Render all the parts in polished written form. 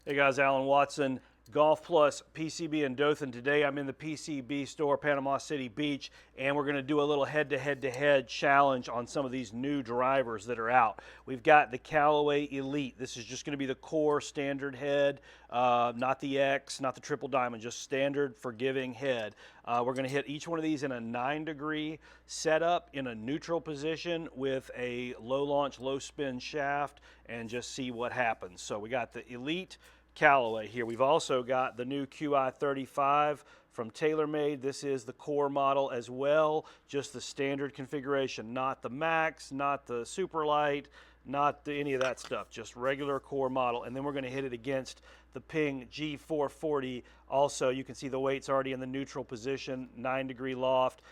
Hey guys, Alan Watson, Golf Plus PCB in Dothan. Today I'm in the PCB store, Panama City Beach, and we're going to do a little head-to-head challenge on some of these new drivers that are out. We've got the Callaway Elyte. This is just going to be the core standard head, not the X, not the triple diamond, just standard forgiving head. We're going to hit each one of these in a 9-degree setup in a neutral position with a low launch, low spin shaft and just see what happens. So we got the Elyte Callaway here. We've also got the new Qi35 from TaylorMade. This is the core model as well, just the standard configuration, not the Max, not the Super Light, not any of that stuff, just regular core model. And then we're going to hit it against the Ping Qi440. Also, you can see the weight's already in the neutral position, 9-degree loft.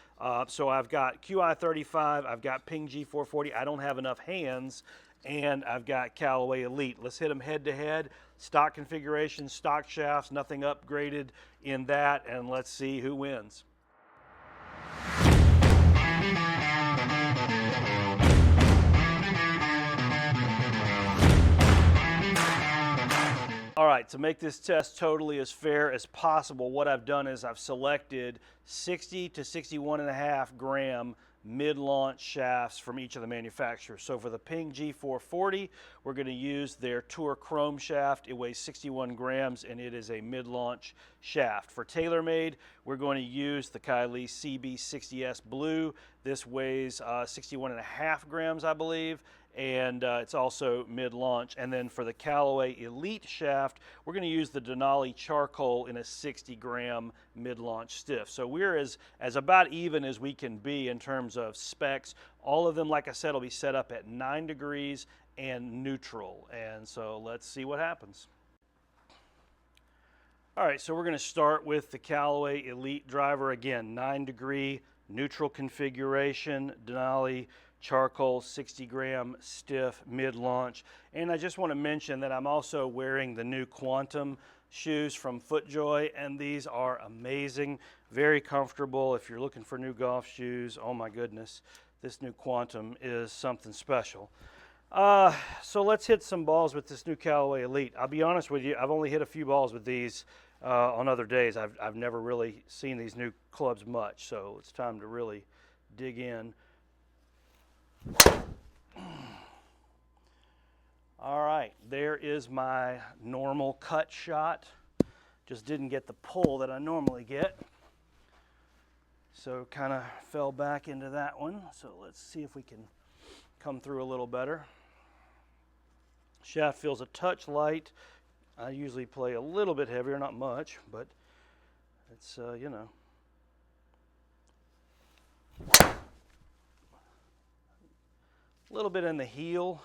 So I've got Qi35, I've got Ping Qi440. I don't have enough hands, and I've got Callaway Elyte. Let's hit them head to head. Stock configuration, stock shafts, nothing upgraded in that, and let's see who wins. All right, to make this test totally as fair as possible, what I've done is I've selected 60 to 61.5 gram mid-launch shafts from each of the manufacturers. So for the Ping Qi440, we're going to use their Tour Chrome shaft. It weighs 61 grams and it is a mid-launch shaft. For TaylorMade, we're going to use the Kylie CB60S Blue. This weighs 61.5 grams, I believe, and it's also mid-launch. And then for the Callaway Elyte shaft, we're going to use the Denali Charcoal in a 60-gram mid-launch stiff. So we're as about even as we can be in terms of specs. All of them, like I said, will be set up at 9 degrees and neutral. And so let's see what happens. All right, so we're going to start with the Callaway Elyte driver. Again, 9-degree neutral configuration, Denali Charcoal 60-gram stiff mid-launch. And I just want to mention that I'm also wearing the new Quantum shoes from FootJoy, and these are amazing, very comfortable. If you're looking for new golf shoes, oh my goodness, this new Quantum is something special. So let's hit some balls with this new Callaway Elyte. I'll be honest with you, I've only hit a few balls with these on other days. I've never really seen these new clubs much, so it's time to really dig in. All right, there is my normal cut shot. Just didn't get the pull that I normally get. So kind of fell back into that one. So let's see if we can come through a little better. Shaft feels a touch light. I usually play a little bit heavier, not much, but it's, you know. A little bit in the heel,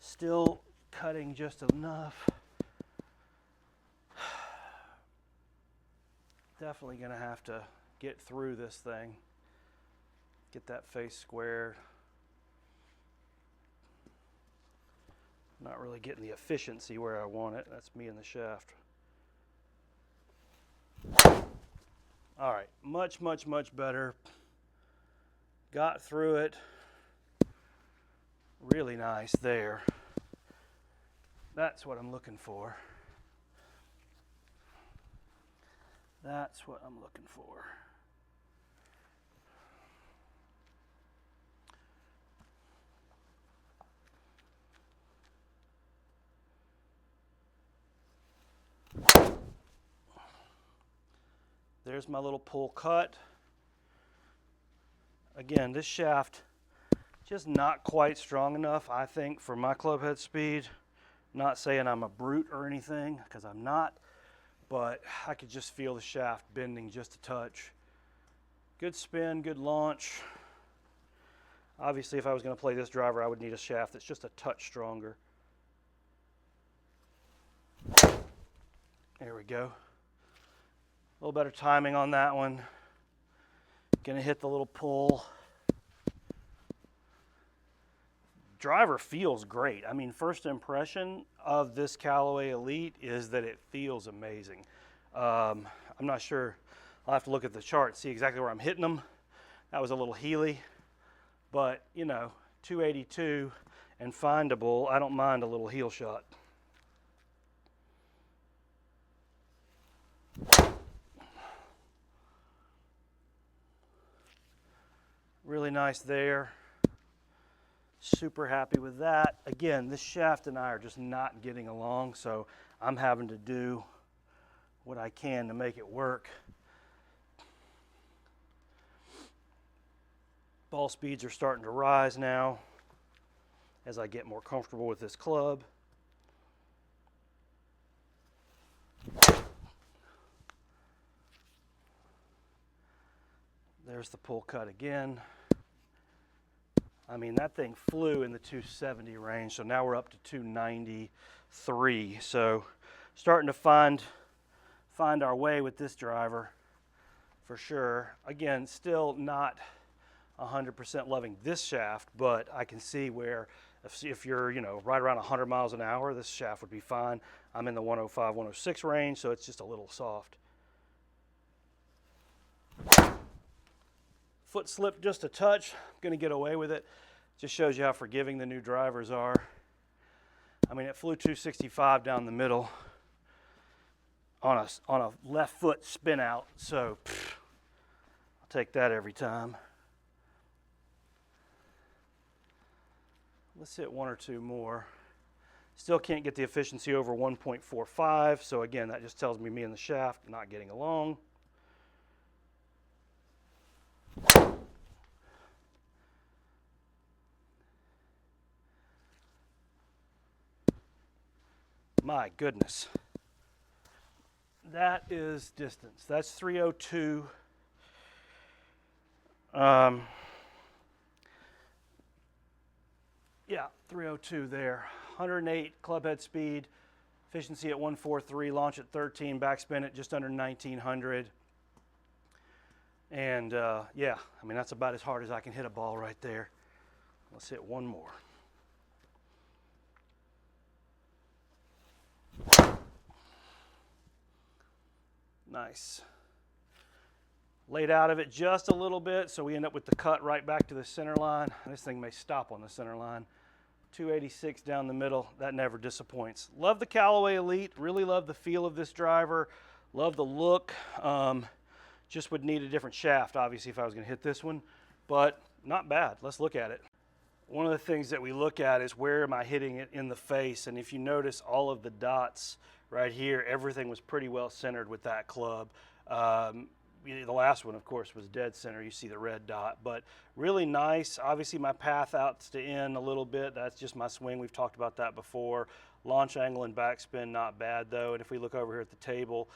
still cutting just enough. Definitely going to have to get through this thing, get that face squared. Not really getting the efficiency where I want it. That's me in the shaft. All right, much better. Got through it. Really nice there. That's what I'm looking for. That's what I'm looking for. There's my little pull cut. Again, this shaft just not quite strong enough, I think, for my club head speed. Not saying I'm a brute or anything, because I'm not, but I could just feel the shaft bending just a touch. Good spin, good launch. Obviously, if I was going to play this driver, I would need a shaft that's just a touch stronger. There we go. A little better timing on that one. Gonna hit the little pull. Driver feels great. I mean, first impression of this Callaway Elyte is that it feels amazing. I'm not sure. I'll have to look at the chart, see exactly where I'm hitting them. That was a little heely, but you know, 282 and findable, I don't mind a little heel shot. Really nice there. Super happy with that. Again, this shaft and I are just not getting along, so I'm having to do what I can to make it work. Ball speeds are starting to rise now as I get more comfortable with this club. There's the pull cut again. I mean, that thing flew in the 270 range, so now we're up to 293. So starting to find our way with this driver for sure. Again, still not 100% loving this shaft, but I can see where if you're, you know, right around 100 miles an hour, this shaft would be fine. I'm in the 105, 106 range, so it's just a little soft. Foot slipped just a touch. I'm going to get away with it. Just shows you how forgiving the new drivers are. I mean, it flew 265 down the middle on a left foot spin out, so I'll take that every time. Let's hit one or two more. Still can't get the efficiency over 1.45, so again, that just tells me and the shaft not getting along. My goodness. That is distance. That's 302. Yeah, 302 there. 108 club head speed, efficiency at 143, launch at 13, backspin at just under 1900. And yeah, I mean, that's about as hard as I can hit a ball right there. Let's hit one more. Nice. Laid out of it just a little bit, so we end up with the cut right back to the center line. This thing may stop on the center line. 286 down the middle. That never disappoints. Love the Callaway Elyte. Really love the feel of this driver. Love the look. Just would need a different shaft, obviously, if I was going to hit this one. But not bad. Let's look at it. One of the things that we look at is where am I hitting it in the face. And if you notice all of the dots right here, everything was pretty well centered with that club. The last one, of course, was dead center. You see the red dot, but really nice. Obviously, my path out to in a little bit. That's just my swing. We've talked about that before. Launch angle and backspin, not bad, though. And if we look over here at the table,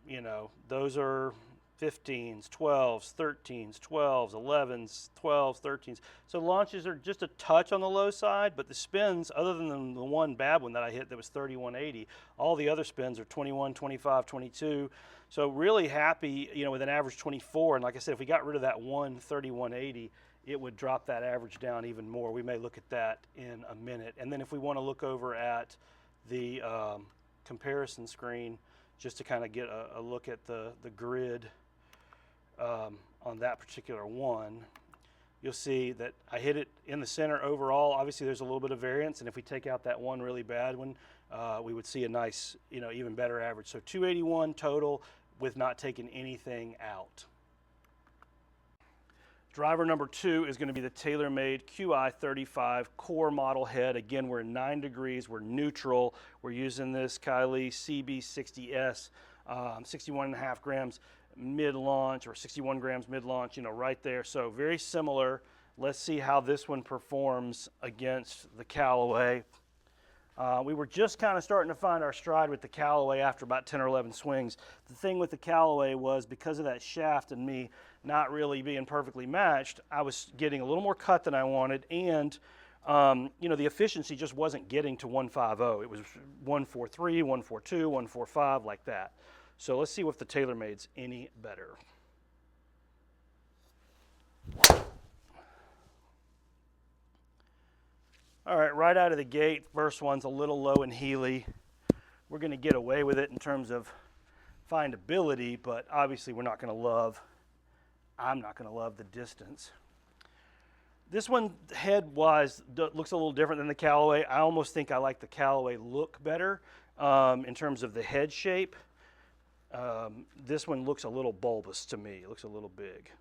you know, those are 15s, 12s, 13s, 12s, 11s, 12s, 13s. So launches are just a touch on the low side, but the spins, other than the one bad one that I hit that was 3180, all the other spins are 21, 25, 22. So really happy, you know, with an average 24. And like I said, if we got rid of that one 3180, it would drop that average down even more. We may look at that in a minute. And then if we want to look over at the comparison screen, just to kind of get a look at the grid on that particular one, you'll see that I hit it in the center overall. Obviously, there's a little bit of variance, and if we take out that one really bad one, we would see a nice, you know, even better average. So 281 total with not taking anything out. Driver number 2 is going to be the TaylorMade Qi35 core model head. Again, we're in 9 degrees. We're neutral. We're using this Callaway CB60S, 61.5 grams mid-launch, or 61 grams mid-launch, you know, right there. So very similar. Let's see how this one performs against the Callaway. We were just kind of starting to find our stride with the Callaway after about 10 or 11 swings. The thing with the Callaway was because of that shaft and me not really being perfectly matched, I was getting a little more cut than I wanted, and you know, the efficiency just wasn't getting to 150. It was 143, 142, 145, like that. So let's see if the TaylorMade's any better. All right, right out of the gate, first one's a little low and heely. We're going to get away with it in terms of findability, but obviously I'm not going to love the distance. This one, head-wise, looks a little different than the Callaway. I almost think I like the Callaway look better in terms of the head shape. This one looks a little bulbous to me. It looks a little big.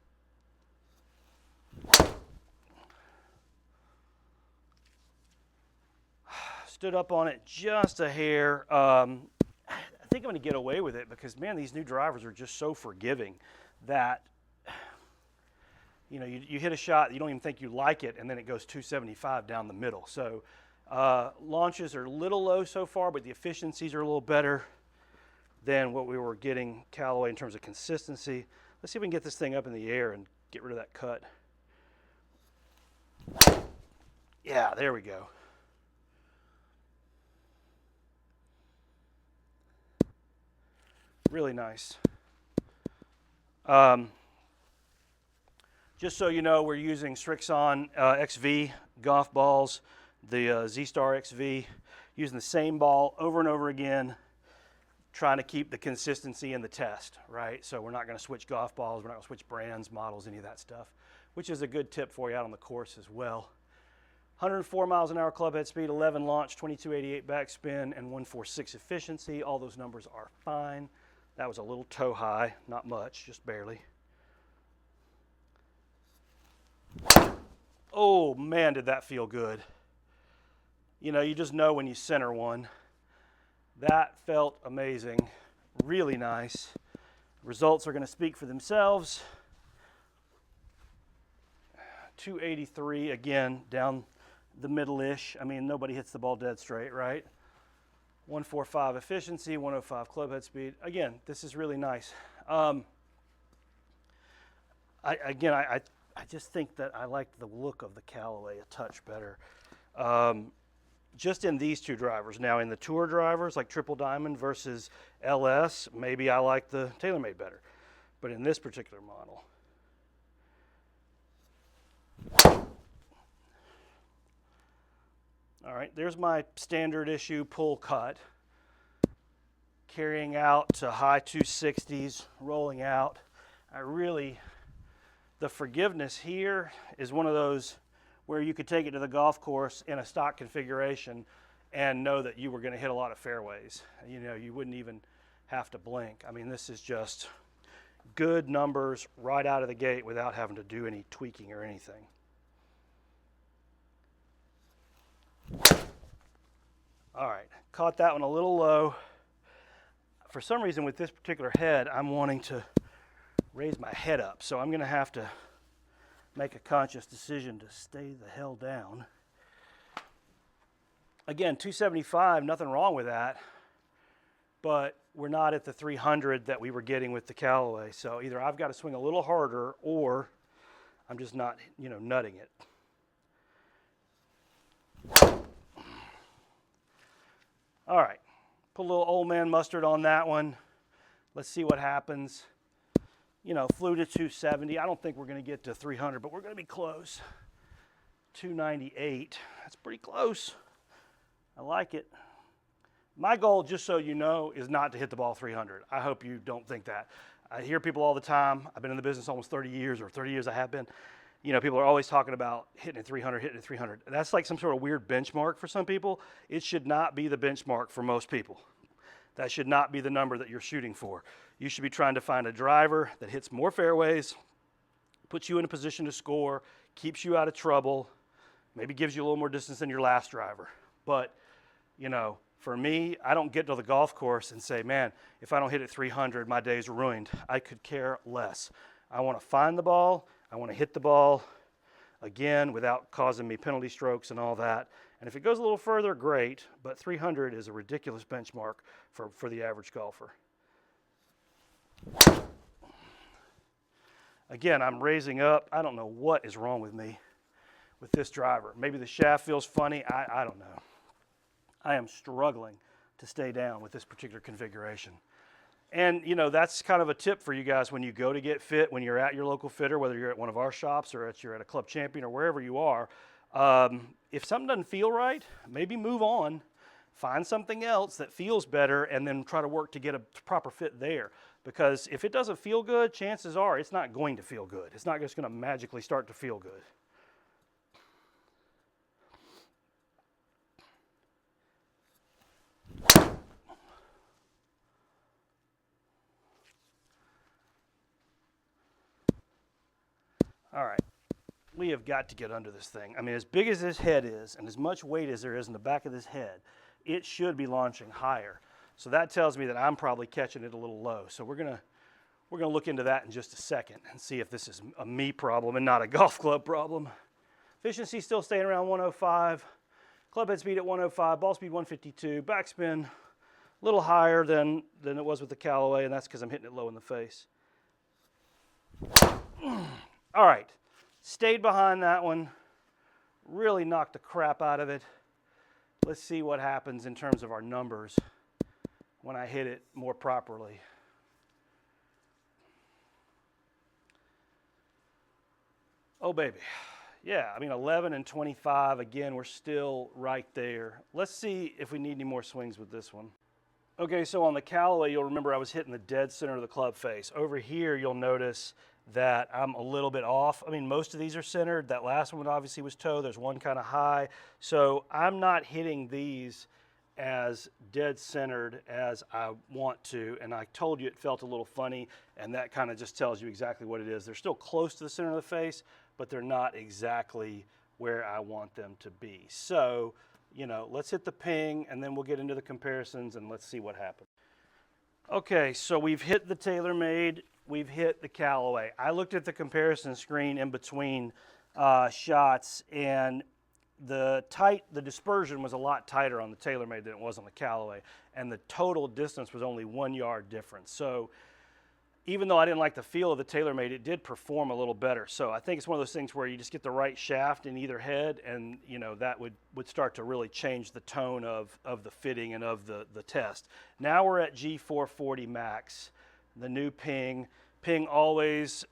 Stood up on it just a hair. I think I'm going to get away with it because, man, these new drivers are just so forgiving that, you know, you hit a shot, you don't even think you like it, and then it goes 275 down the middle. So launches are a little low so far, but the efficiencies are a little better than what we were getting Callaway in terms of consistency. Let's see if we can get this thing up in the air and get rid of that cut. Yeah, there we go. Really nice. Just so you know, we're using Srixon XV golf balls, the Z-Star XV, using the same ball over and over again, trying to keep the consistency in the test, right? So we're not going to switch golf balls, we're not going to switch brands, models, any of that stuff, which is a good tip for you out on the course as well. 104 miles an hour club head speed, 11 launch, 2288 backspin, and 146 efficiency. All those numbers are fine. That was a little toe high, not much, just barely. Oh man, did that feel good. You know, you just know when you center one. That felt amazing, really nice. Results are going to speak for themselves. 283, again, down the middle-ish. I mean, nobody hits the ball dead straight, right? 145 efficiency, 105 club head speed. Again, this is really nice. I just think that I liked the look of the Callaway a touch better. Just in these two drivers. Now in the tour drivers, like Triple Diamond versus LS, maybe I like the TaylorMade better. But in this particular model. All right, there's my standard issue pull cut. Carrying out to high 260s, rolling out. The forgiveness here is one of those where you could take it to the golf course in a stock configuration and know that you were going to hit a lot of fairways. You know, you wouldn't even have to blink. I mean, this is just good numbers right out of the gate without having to do any tweaking or anything. All right, caught that one a little low. For some reason with this particular head, I'm wanting to raise my head up, so I'm going to have to make a conscious decision to stay the hell down. Again, 275, nothing wrong with that, but we're not at the 300 that we were getting with the Callaway, so either I've got to swing a little harder or I'm just not, you know, nutting it. All right, put a little old man mustard on that one. Let's see what happens. You know, flew to 270. I don't think we're going to get to 300, but we're going to be close. 298. That's pretty close. I like it. My goal, just so you know, is not to hit the ball 300. I hope you don't think that. I hear people all the time. I've been in the business almost 30 years, or 30 years I have been. You know, people are always talking about hitting at 300, hitting at 300. That's like some sort of weird benchmark for some people. It should not be the benchmark for most people. That should not be the number that you're shooting for. You should be trying to find a driver that hits more fairways, puts you in a position to score, keeps you out of trouble, maybe gives you a little more distance than your last driver. But, you know, for me, I don't get to the golf course and say, man, if I don't hit at 300, my day's ruined. I could care less. I want to find the ball. I want to hit the ball, again, without causing me penalty strokes and all that. And if it goes a little further, great, but 300 is a ridiculous benchmark for the average golfer. Again, I'm raising up. I don't know what is wrong with me with this driver. Maybe the shaft feels funny. I don't know. I am struggling to stay down with this particular configuration. And, you know, that's kind of a tip for you guys when you go to get fit, when you're at your local fitter, whether you're at one of our shops or you're at a Club Champion or wherever you are. If something doesn't feel right, maybe move on. Find something else that feels better and then try to work to get a proper fit there. Because if it doesn't feel good, chances are it's not going to feel good. It's not just going to magically start to feel good. All right, we have got to get under this thing. I mean, as big as this head is and as much weight as there is in the back of this head, it should be launching higher. So that tells me that I'm probably catching it a little low. So we're gonna look into that in just a second and see if this is a me problem and not a golf club problem. Efficiency still staying around 105. Club head speed at 105, ball speed 152, backspin a little higher than it was with the Callaway, and that's because I'm hitting it low in the face. All right, stayed behind that one, really knocked the crap out of it. Let's see what happens in terms of our numbers when I hit it more properly. Oh, baby. Yeah, I mean, 11 and 25, again, we're still right there. Let's see if we need any more swings with this one. Okay, so on the Callaway, you'll remember I was hitting the dead center of the club face. Over here, you'll notice that I'm a little bit off. I mean, most of these are centered. That last one obviously was toe. There's one kind of high. So I'm not hitting these as dead centered as I want to, and I told you it felt a little funny, and that kind of just tells you exactly what it is. They're still close to the center of the face, but they're not exactly where I want them to be. So, you know, let's hit the ping, and then we'll get into the comparisons, and let's see what happens. Okay, so we've hit the TaylorMade, we've hit the Callaway. I looked at the comparison screen in between shots, and the dispersion was a lot tighter on the TaylorMade than it was on the Callaway, and the total distance was only 1 yard difference. So even though I didn't like the feel of the TaylorMade, it did perform a little better. So I think it's one of those things where you just get the right shaft in either head, and you know that would start to really change the tone of the fitting and of the test. Now we're at Qi440 Max, the new ping. Ping always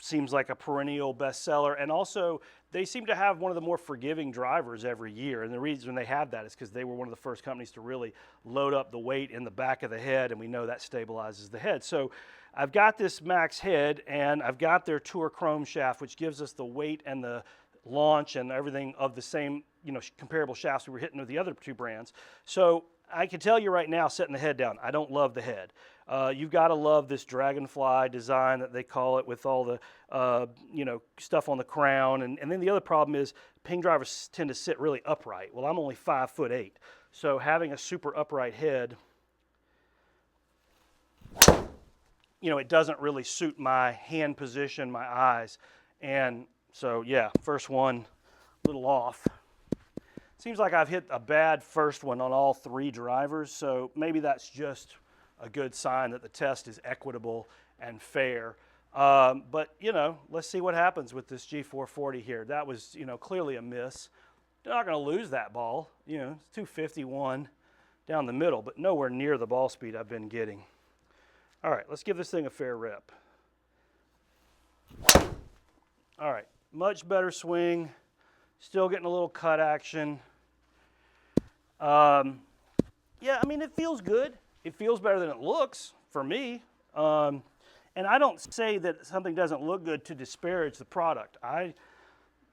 seems like a perennial bestseller, and also they seem to have one of the more forgiving drivers every year, and the reason they have that is because they were one of the first companies to really load up the weight in the back of the head, and we know that stabilizes the head. So I've got this Max head, and I've got their Tour Chrome shaft, which gives us the weight and the launch and everything of the same, you know, comparable shafts we were hitting with the other two brands. So I can tell you right now, setting the head down, I don't love the head. You've got to love this dragonfly design that they call it, with all the you know, stuff on the crown. And then the other problem is ping drivers tend to sit really upright. Well, I'm only 5'8", so having a super upright head, you know, it doesn't really suit my hand position, my eyes. And so, yeah, first one, a little off. Seems like I've hit a bad first one on all three drivers, so maybe that's just a good sign that the test is equitable and fair. But, you know, let's see what happens with this Qi440 here. That was, you know, clearly a miss. They're not going to lose that ball. You know, it's 251 down the middle, but nowhere near the ball speed I've been getting. All right, let's give this thing a fair rep. All right, much better swing. Still getting a little cut action. Yeah, I mean, it feels good. It feels better than it looks for me. And I don't say that something doesn't look good to disparage the product.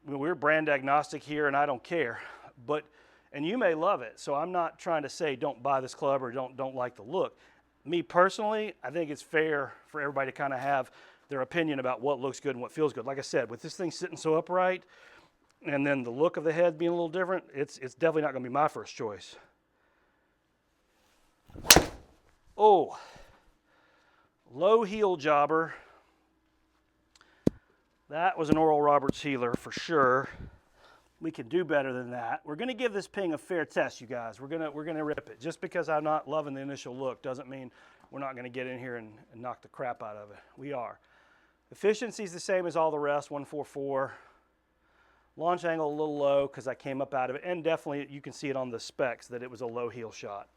We're brand agnostic here, and I don't care. And you may love it, so I'm not trying to say don't buy this club or don't like the look. Me personally, I think it's fair for everybody to kind of have their opinion about what looks good and what feels good. Like I said, with this thing sitting so upright, and then the look of the head being a little different, it's definitely not going to be my first choice. Oh, low heel jobber. That was an Oral Roberts healer for sure. We can do better than that. We're going to give this ping a fair test, you guys. We're going to rip it. Just because I'm not loving the initial look doesn't mean we're not going to get in here and knock the crap out of it. We are. Efficiency is the same as all the rest, 144. Launch angle a little low because I came up out of it, and definitely you can see it on the specs that it was a low heel shot.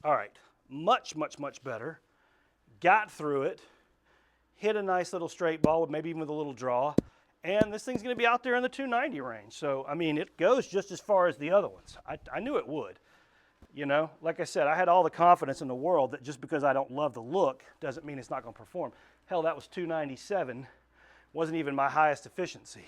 All right, much better. Got through it, hit a nice little straight ball, with maybe even with a little draw, and this thing's going to be out there in the 290 range. So, I mean, it goes just as far as the other ones. I knew it would. You know, like I said, I had all the confidence in the world that just because I don't love the look doesn't mean it's not going to perform. Hell, that was 297. Wasn't even my highest efficiency.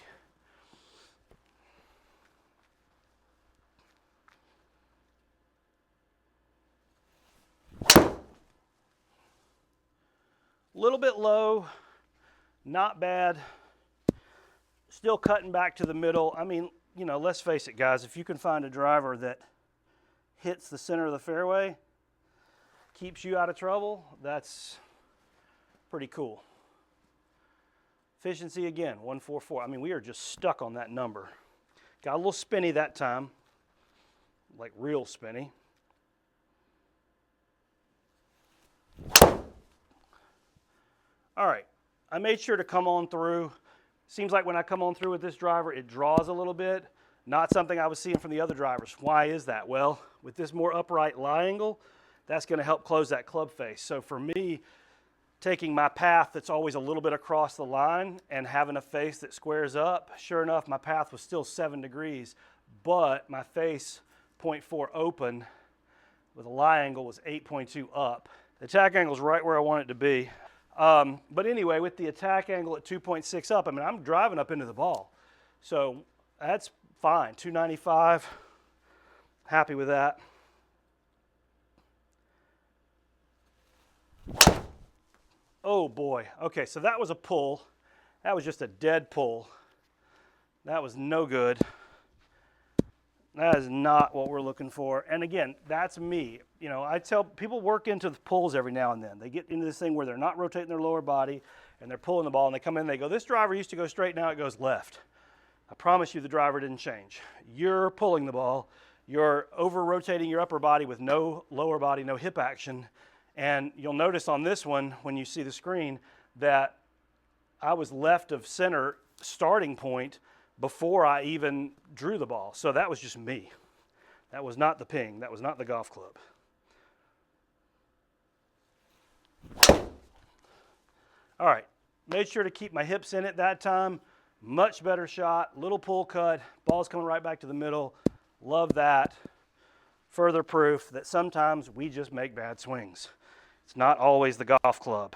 little bit low, not bad. Still cutting back to the middle. I mean, you know, let's face it, guys, if you can find a driver that hits the center of the fairway, keeps you out of trouble, that's pretty cool. Efficiency again, 144. I mean, we are just stuck on that number. Got a little spinny that time, like real spinny. All right, I made sure to come on through. Seems like when I come on through with this driver, it draws a little bit. Not something I was seeing from the other drivers. Why is that? Well, with this more upright lie angle, that's going to help close that club face. So for me, taking my path that's always a little bit across the line and having a face that squares up, sure enough, my path was still 7 degrees, but my face 0.4 open with a lie angle was 8.2 up. The attack angle is right where I want it to be. But anyway, with the attack angle at 2.6 up, I mean, I'm driving up into the ball. So that's fine, 295, happy with that. Oh boy, okay, so that was a pull. That was just a dead pull. That was no good. That is not what we're looking for. And again, that's me. You know, I tell people work into the pulls every now and then. They get into this thing where they're not rotating their lower body and they're pulling the ball and they come in and they go, this driver used to go straight, now it goes left. I promise you the driver didn't change. You're pulling the ball. You're over-rotating your upper body with no lower body, no hip action. And you'll notice on this one, when you see the screen, that I was left of center starting point before I even drew the ball. So that was just me. That was not the ping. That was not the golf club. All right, made sure to keep my hips in it that time. Much better shot, little pull cut, ball's coming right back to the middle. Love that. Further proof that sometimes we just make bad swings. It's not always the golf club.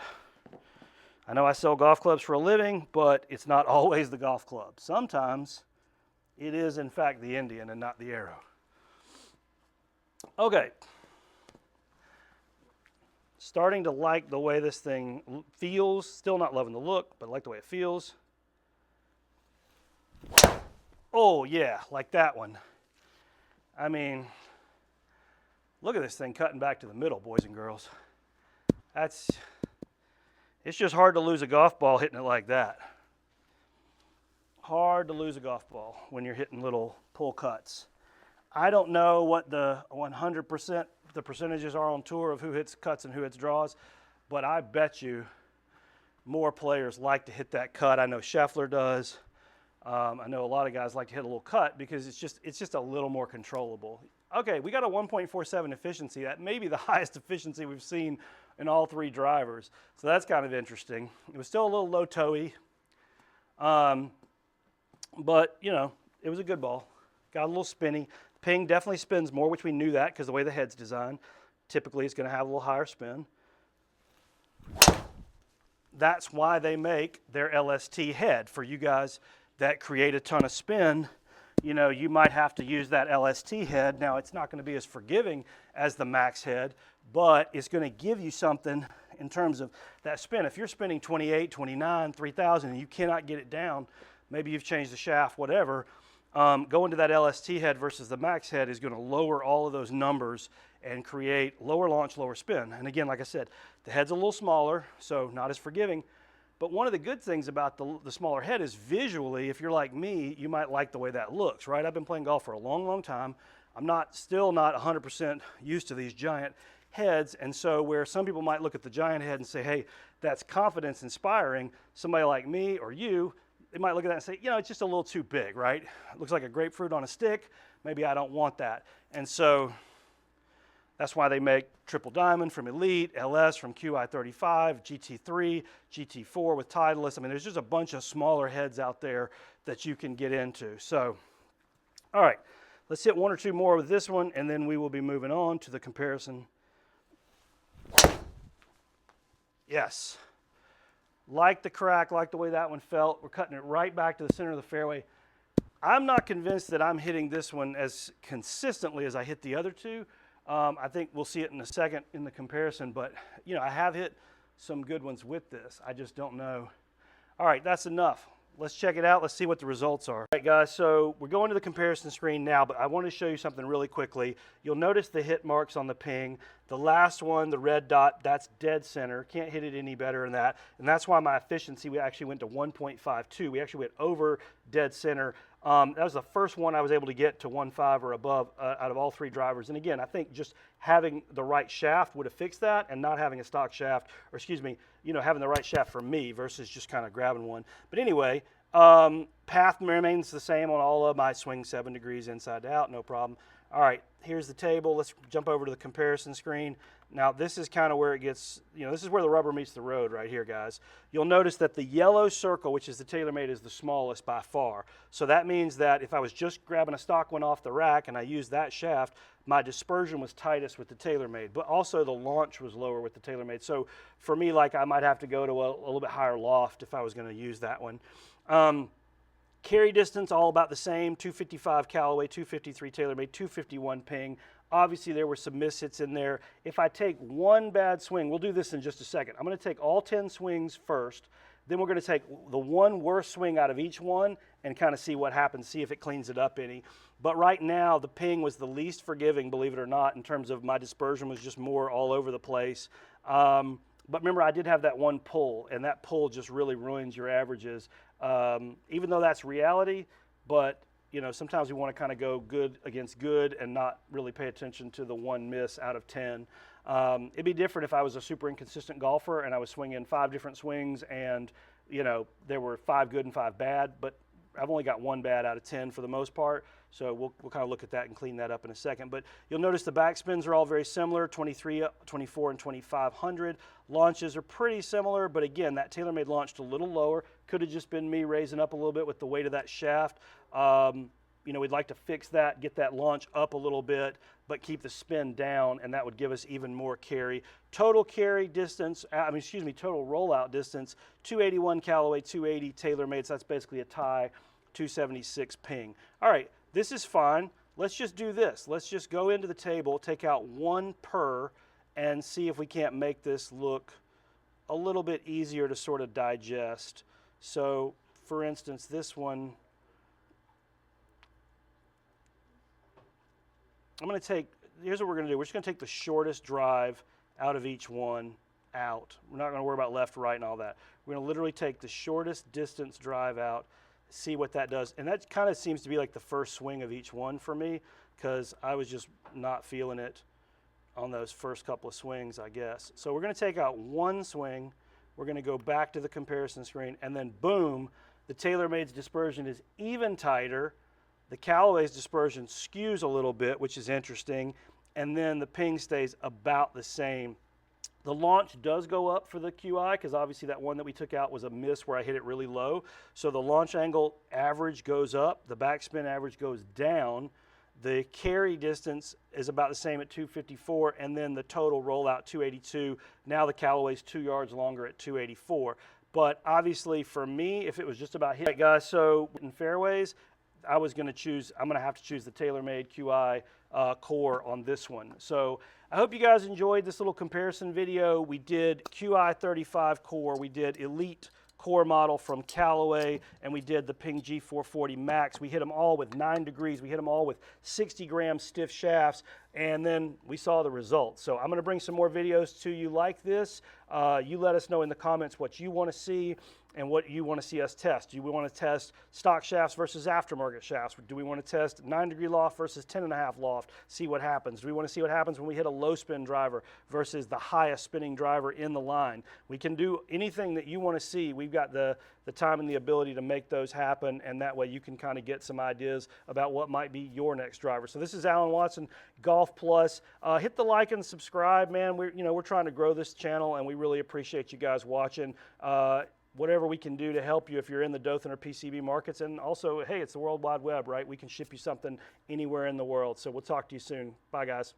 I know I sell golf clubs for a living, but it's not always the golf club. Sometimes it is, in fact, the Indian and not the arrow. Okay. Starting to like the way this thing feels. Still not loving the look, but I like the way it feels. Oh, yeah, like that one. I mean, look at this thing cutting back to the middle, boys and girls. It's just hard to lose a golf ball hitting it like that. Hard to lose a golf ball when you're hitting little pull cuts. I don't know what the 100% the percentages are on tour of who hits cuts and who hits draws, but I bet you more players like to hit that cut. I know Scheffler does. I know a lot of guys like to hit a little cut because it's just a little more controllable. Okay, we got a 1.47 efficiency. That may be the highest efficiency we've seen in all three drivers. So that's kind of interesting. It was still a little low toe-y. But, you know, it was a good ball. Got a little spinny. Ping definitely spins more, which we knew that because the way the head's designed. Typically, it's going to have a little higher spin. That's why they make their LST head. For you guys that create a ton of spin, you know, you might have to use that LST head. Now, it's not going to be as forgiving as the max head, but it's going to give you something in terms of that spin. If you're spinning 28, 29, 3,000, and you cannot get it down, maybe you've changed the shaft, whatever, going to that LST head versus the max head is going to lower all of those numbers and create lower launch, lower spin. And again, like I said, the head's a little smaller, so not as forgiving. But one of the good things about the smaller head is visually, if you're like me, you might like the way that looks, right? I've been playing golf for a long, long time. I'm still not 100% used to these giant heads, and so where some people might look at the giant head and say, hey, that's confidence inspiring, somebody like me or you, they might look at that and say, you know, it's just a little too big, right? It looks like a grapefruit on a stick. Maybe I don't want that. And so that's why they make Triple Diamond from Elite, LS from Qi35, GT3, GT4 with Titleist. I mean, there's just a bunch of smaller heads out there that you can get into. So, all right, let's hit one or two more with this one, and then we will be moving on to the comparison. Yes. Like the crack, like the way that one felt. We're cutting it right back to the center of the fairway. I'm not convinced that I'm hitting this one as consistently as I hit the other two. I think we'll see it in a second in the comparison, but you know, I have hit some good ones with this. I just don't know. All right, that's enough. Let's check it out. Let's see what the results are. All right, guys, so we're going to the comparison screen now, but I want to show you something really quickly. You'll notice the hit marks on the ping. The last one, the red dot, that's dead center. Can't hit it any better than that. And that's why my efficiency, we actually went to 1.52. We actually went over dead center. That was the first one I was able to get to 1.5 or above out of all three drivers. And again, I think just having the right shaft would have fixed that, and not having a stock shaft, or excuse me, you know, having the right shaft for me versus just kind of grabbing one. But anyway, path remains the same on all of my swing 7 degrees inside to out, no problem. All right, here's the table. Let's jump over to the comparison screen. Now, this is kind of where it gets, you know, this is where the rubber meets the road right here, guys. You'll notice that the yellow circle, which is the TaylorMade, is the smallest by far. So that means that if I was just grabbing a stock one off the rack and I used that shaft, my dispersion was tightest with the TaylorMade, but also the launch was lower with the TaylorMade. So for me, like, I might have to go to a little bit higher loft if I was going to use that one. Carry distance, all about the same, 255 Callaway, 253 TaylorMade, 251 ping. Obviously, there were some mishits in there. If I take one bad swing, we'll do this in just a second. I'm going to take all 10 swings first. Then we're going to take the one worst swing out of each one and kind of see what happens, see if it cleans it up any. But right now, the ping was the least forgiving, believe it or not, in terms of my dispersion was just more all over the place. But remember, I did have that one pull, and that pull just really ruins your averages. Even though that's reality, but you know, sometimes we want to kind of go good against good and not really pay attention to the one miss out of 10. It'd be different if I was a super inconsistent golfer and I was swinging 5 different swings and, you know, there were 5 good and 5 bad, but I've only got 1 bad out of 10 for the most part. So we'll kind of look at that and clean that up in a second. But you'll notice the backspins are all very similar, 23, 24, and 2500. Launches are pretty similar, but again, that TaylorMade launched a little lower. Could have just been me raising up a little bit with the weight of that shaft. You know, we'd like to fix that, get that launch up a little bit, but keep the spin down, and that would give us even more carry. Total carry distance, total rollout distance, 281 Callaway, 280 TaylorMade, so that's basically a tie, 276 ping. All right, this is fine. Let's just do this. Let's just go into the table, take out 1 per, and see if we can't make this look a little bit easier to sort of digest. So, for instance, this one, I'm going to take, here's what we're going to do. We're just going to take the shortest drive out of each one out. We're not going to worry about left, right, and all that. We're going to literally take the shortest distance drive out, see what that does. And that kind of seems to be like the first swing of each one for me, because I was just not feeling it on those first couple of swings, I guess. So we're going to take out 1 swing. We're going to go back to the comparison screen, and then boom, the TaylorMade's dispersion is even tighter. The Callaway's dispersion skews a little bit, which is interesting, and then the ping stays about the same. The launch does go up for the Qi, because obviously that one that we took out was a miss where I hit it really low. So the launch angle average goes up, the backspin average goes down. The carry distance is about the same at 254, and then the total rollout 282. Now the Callaway's 2 yards longer at 284. But obviously for me, if it was just about hit, right, guys, so in fairways, I'm going to have to choose the TaylorMade Qi core on this one. So I hope you guys enjoyed this little comparison video. We did Qi35 core, we did Elite core model from Callaway, and we did the Ping G440 Max. We hit them all with 9 degrees. We hit them all with 60-gram stiff shafts, and then we saw the results. So I'm going to bring some more videos to you like this. You let us know in the comments what you want to see and what you want to see us test. Do we want to test stock shafts versus aftermarket shafts? Do we want to test 9-degree loft versus 10.5 loft? See what happens. Do we want to see what happens when we hit a low spin driver versus the highest spinning driver in the line? We can do anything that you want to see. We've got the time and the ability to make those happen, and that way you can kind of get some ideas about what might be your next driver. So this is Alan Watson, Golf Plus. Hit the like and subscribe, man. We're trying to grow this channel, and we really appreciate you guys watching. Whatever we can do to help you if you're in the Dothan or PCB markets. And also, hey, it's the World Wide Web, right? We can ship you something anywhere in the world. So we'll talk to you soon. Bye, guys.